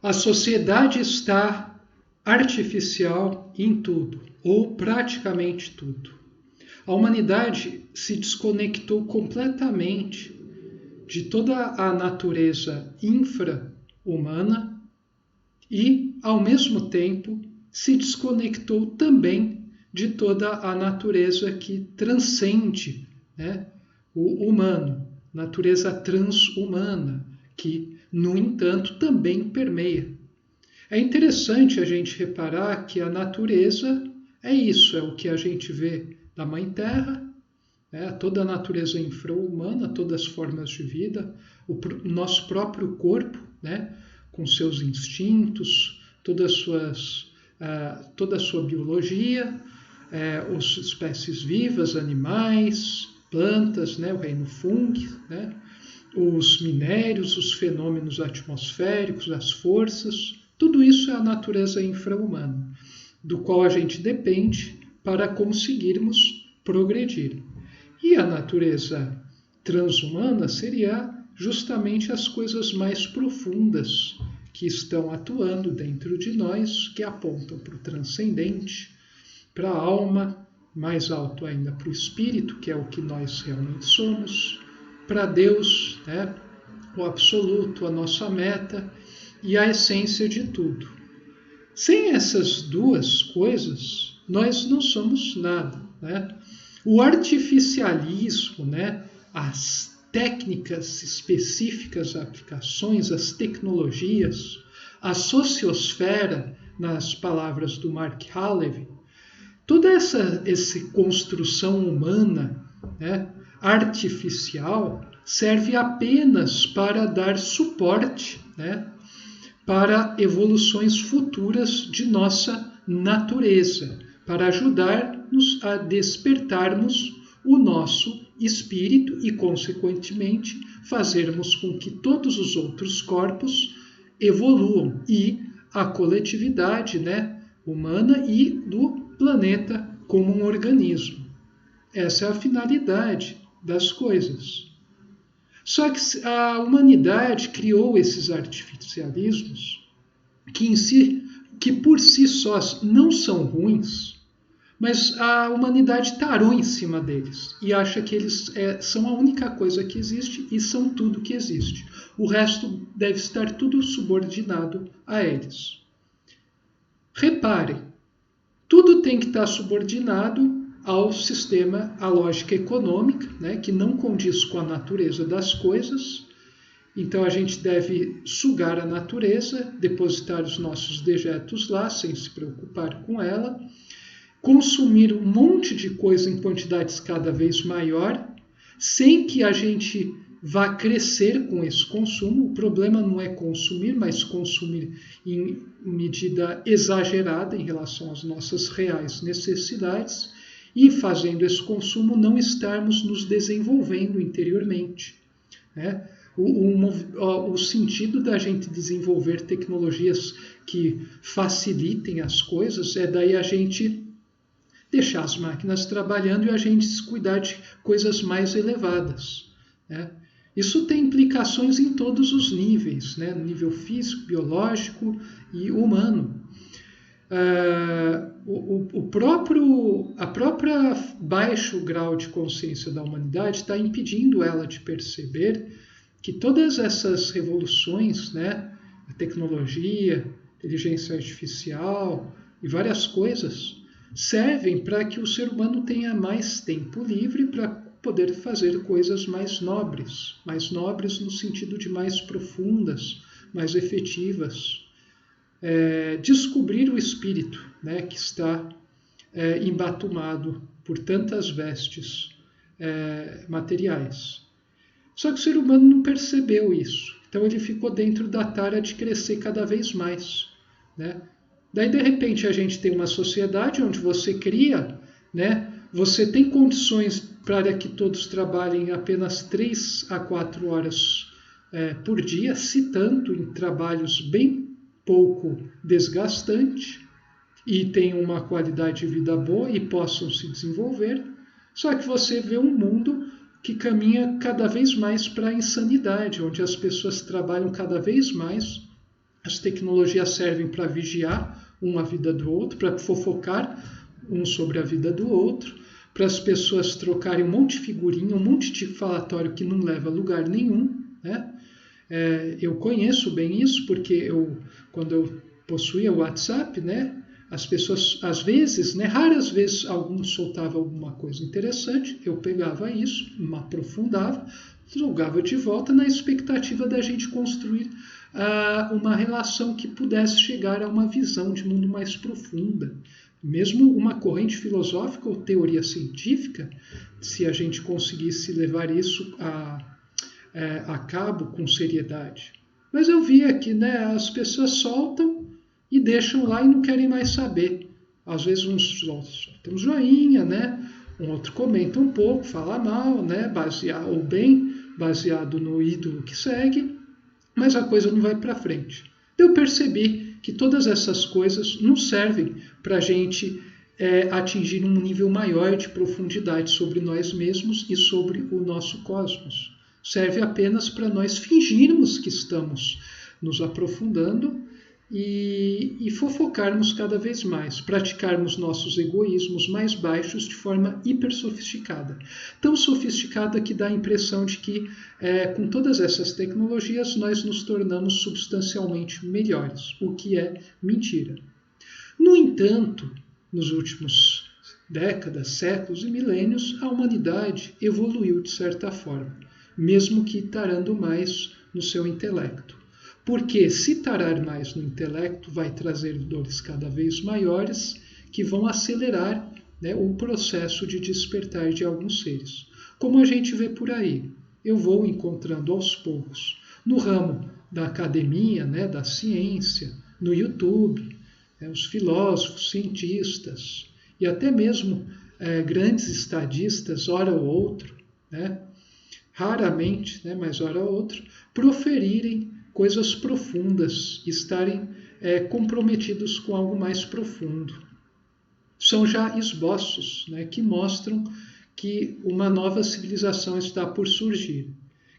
A sociedade está artificial em tudo, ou praticamente tudo. A humanidade se desconectou completamente de toda a natureza infra-humana e, ao mesmo tempo, se desconectou também de toda a natureza que transcende, né, o humano, natureza transhumana, que, no entanto, também permeia. É interessante a gente reparar que a natureza é isso, é o que a gente vê da Mãe Terra, toda a natureza infra-humana, todas as formas de vida, o nosso próprio corpo, né, com seus instintos, toda a sua biologia, as espécies vivas, animais, plantas, né, o reino fungi, né, os minérios, os fenômenos atmosféricos, as forças, tudo isso é a natureza infra-humana, do qual a gente depende para conseguirmos progredir. E a natureza transhumana seria justamente as coisas mais profundas que estão atuando dentro de nós, que apontam para o transcendente, para a alma, mais alto ainda para o espírito, que é o que nós realmente somos, para Deus, né, o absoluto, a nossa meta e a essência de tudo. Sem essas duas coisas, nós não somos nada, né? O artificialismo, né, as técnicas específicas, aplicações, as tecnologias, a sociosfera, nas palavras do Mark Halevy, toda essa construção humana, né, artificial, serve apenas para dar suporte, né, para evoluções futuras de nossa natureza, para ajudar-nos a despertarmos o nosso espírito e, consequentemente, fazermos com que todos os outros corpos evoluam e a coletividade, né, humana e do planeta como um organismo. Essa é a finalidade das coisas. Só que a humanidade criou esses artificialismos que por si sós não são ruins, mas a humanidade tarou em cima deles e acha que eles são a única coisa que existe e são tudo que existe. O resto deve estar tudo subordinado a eles. Reparem, tudo tem que estar subordinado ao sistema, à lógica econômica, né, que não condiz com a natureza das coisas. Então a gente deve sugar a natureza, depositar os nossos dejetos lá, sem se preocupar com ela, consumir um monte de coisa em quantidades cada vez maior, sem que a gente vá crescer com esse consumo. O problema não é consumir, mas consumir em medida exagerada em relação às nossas reais necessidades, e fazendo esse consumo não estarmos nos desenvolvendo interiormente, né? O sentido da gente desenvolver tecnologias que facilitem as coisas é daí a gente deixar as máquinas trabalhando e a gente se cuidar de coisas mais elevadas, né? Isso tem implicações em todos os níveis, né? No nível físico, biológico e humano. A própria baixo grau de consciência da humanidade está impedindo ela de perceber que todas essas revoluções, né, a tecnologia, inteligência artificial e várias coisas, servem para que o ser humano tenha mais tempo livre para poder fazer coisas mais nobres no sentido de mais profundas, mais efetivas. Descobrir o espírito, né, que está embatumado por tantas vestes materiais. Só que o ser humano não percebeu isso. Então ele ficou dentro da tara de crescer cada vez mais, né? Daí, de repente, a gente tem uma sociedade onde você cria, né? Você tem condições para que todos trabalhem apenas 3 a 4 horas por dia, se tanto, em trabalhos bem pouco desgastante, e tenham uma qualidade de vida boa e possam se desenvolver. Só que você vê um mundo que caminha cada vez mais para a insanidade, onde as pessoas trabalham cada vez mais As tecnologias servem para vigiar a vida do outro, para fofocar um sobre a vida do outro, para as pessoas trocarem um monte de figurinha, um monte de falatório que não leva a lugar nenhum, né? Eu conheço bem isso porque quando eu possuía o WhatsApp, né, as pessoas, às vezes, né, raras vezes, alguns soltavam alguma coisa interessante, eu pegava isso, me aprofundava, jogava de volta na expectativa da gente construir uma relação que pudesse chegar a uma visão de mundo mais profunda. Mesmo uma corrente filosófica ou teoria científica, se a gente conseguisse levar isso a cabo com seriedade. Mas eu via que, né, as pessoas soltam e deixam lá e não querem mais saber. Às vezes uns soltam um joinha, né? Um outro comenta um pouco, fala mal, né? Ou bem, baseado no ídolo que segue, mas a coisa não vai para frente. Eu percebi que todas essas coisas não servem para a gente atingir um nível maior de profundidade sobre nós mesmos e sobre o nosso cosmos. Serve apenas para nós fingirmos que estamos nos aprofundando e fofocarmos cada vez mais, praticarmos nossos egoísmos mais baixos de forma hiper sofisticada. Tão sofisticada que dá a impressão de que, com todas essas tecnologias, nós nos tornamos substancialmente melhores, o que é mentira. No entanto, nos últimos décadas, séculos e milênios, a humanidade evoluiu de certa forma, mesmo que tarando mais no seu intelecto. Porque se tarar mais no intelecto vai trazer dores cada vez maiores que vão acelerar, né, o processo de despertar de alguns seres. Como a gente vê por aí, eu vou encontrando aos poucos, no ramo da academia, né, da ciência, no YouTube, os filósofos, cientistas e até mesmo grandes estadistas, hora ou outro, né, raramente, né, mas hora ou outra, proferirem coisas profundas, estarem comprometidos com algo mais profundo. São já esboços, né, que mostram que uma nova civilização está por surgir.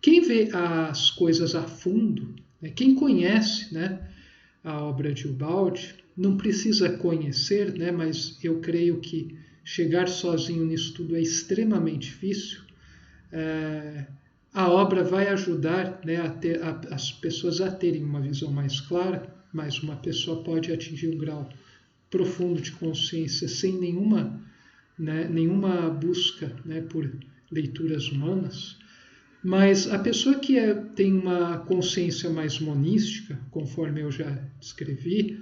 Quem vê as coisas a fundo, né, quem conhece, né, a obra de Ubaldi, não precisa conhecer, né, mas eu creio que chegar sozinho nisso tudo é extremamente difícil. A obra vai ajudar, né, as pessoas a terem uma visão mais clara, mas uma pessoa pode atingir um grau profundo de consciência sem nenhuma busca, né, por leituras humanas. Mas a pessoa que tem uma consciência mais monística, conforme eu já descrevi,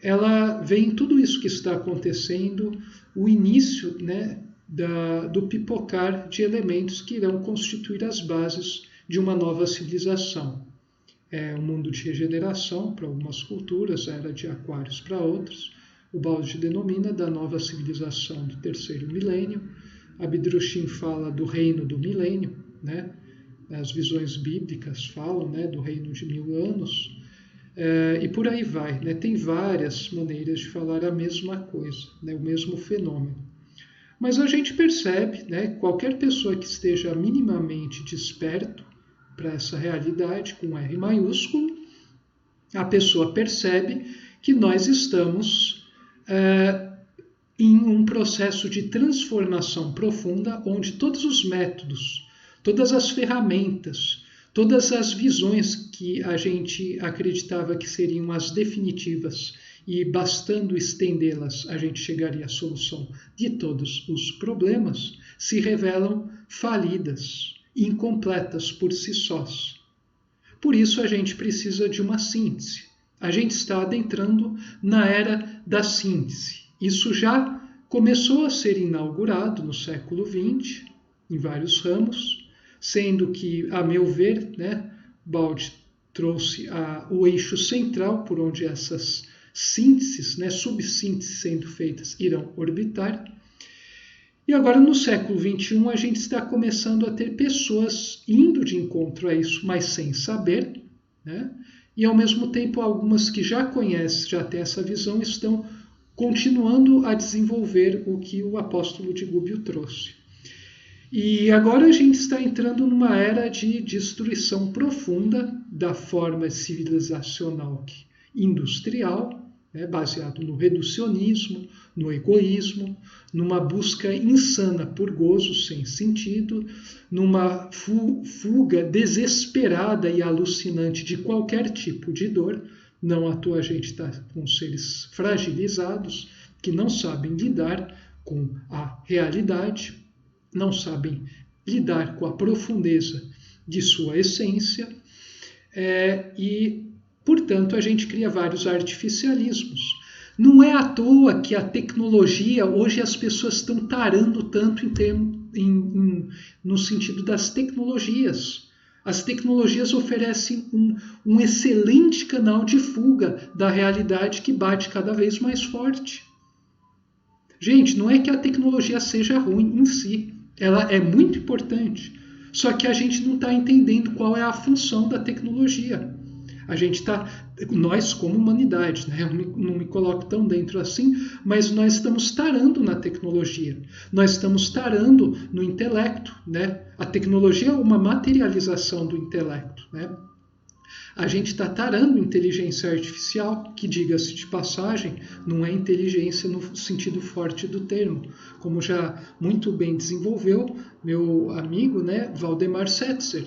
ela vê em tudo isso que está acontecendo o início, né, do pipocar de elementos que irão constituir as bases de uma nova civilização. Um mundo de regeneração para algumas culturas, a era de Aquários para outras. O Ubaldi denomina da nova civilização do terceiro milênio. Abdrushim fala do reino do milênio, né? As visões bíblicas falam, né, do reino de 1000 anos. E por aí vai, né? Tem várias maneiras de falar a mesma coisa, né, o mesmo fenômeno. Mas a gente percebe, né, qualquer pessoa que esteja minimamente desperto para essa realidade, com R maiúsculo, a pessoa percebe que nós estamos em um processo de transformação profunda, onde todos os métodos, todas as ferramentas, todas as visões que a gente acreditava que seriam as definitivas e bastando estendê-las a gente chegaria à solução de todos os problemas, se revelam falidas, incompletas por si sós. Por isso a gente precisa de uma síntese. A gente está adentrando na era da síntese. Isso já começou a ser inaugurado no século XX, em vários ramos, sendo que, a meu ver, né, Ubaldi trouxe o eixo central por onde essas sínteses, né, subsínteses sendo feitas, irão orbitar. E agora, no século XXI, a gente está começando a ter pessoas indo de encontro a isso, mas sem saber, né? E, ao mesmo tempo, algumas que já conhecem, já têm essa visão, estão continuando a desenvolver o que o apóstolo de Gubbio trouxe. E agora a gente está entrando numa era de destruição profunda da forma civilizacional que industrial, baseado no reducionismo, no egoísmo, numa busca insana por gozo sem sentido, numa fuga desesperada e alucinante de qualquer tipo de dor. Não à toa a gente está com seres fragilizados que não sabem lidar com a realidade, não sabem lidar com a profundeza de sua essência e, portanto, a gente cria vários artificialismos. Não é à toa que a tecnologia, hoje as pessoas estão tarando tanto no sentido das tecnologias. As tecnologias oferecem um excelente canal de fuga da realidade que bate cada vez mais forte. Gente, não é que a tecnologia seja ruim em si, ela é muito importante, só que a gente não está entendendo qual é a função da tecnologia. A gente está, nós como humanidade, eu não me coloco tão dentro assim, mas nós estamos tarando na tecnologia, nós estamos tarando no intelecto. A tecnologia é uma materialização do intelecto. A gente está tarando inteligência artificial, que, diga-se de passagem, não é inteligência no sentido forte do termo, como já muito bem desenvolveu meu amigo, Valdemar Setzer.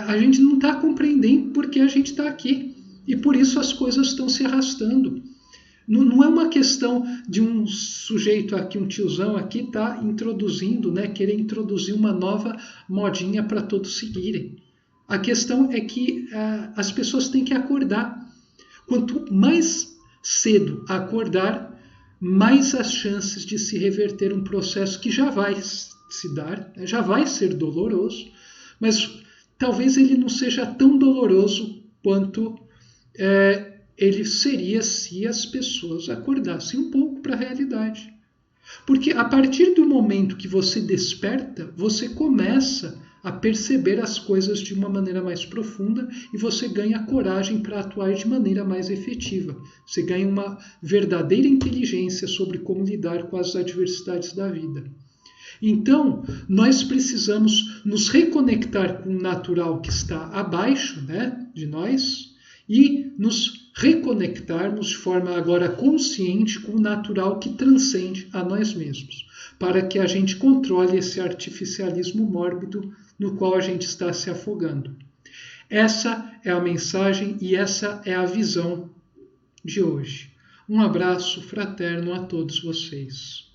A gente não está compreendendo porque a gente está aqui, e por isso as coisas estão se arrastando. Não é uma questão de um sujeito aqui, um tiozão aqui, tá introduzindo, querer introduzir uma nova modinha para todos seguirem. A questão é que as pessoas têm que acordar. Quanto mais cedo acordar, mais as chances de se reverter um processo que já vai se dar, já vai ser doloroso, mas talvez ele não seja tão doloroso quanto ele seria se as pessoas acordassem um pouco para a realidade. Porque a partir do momento que você desperta, você começa a perceber as coisas de uma maneira mais profunda e você ganha coragem para atuar de maneira mais efetiva. Você ganha uma verdadeira inteligência sobre como lidar com as adversidades da vida. Então, nós precisamos nos reconectar com o natural que está abaixo de nós e nos reconectarmos de forma agora consciente com o natural que transcende a nós mesmos, para que a gente controle esse artificialismo mórbido no qual a gente está se afogando. Essa é a mensagem e essa é a visão de hoje. Um abraço fraterno a todos vocês.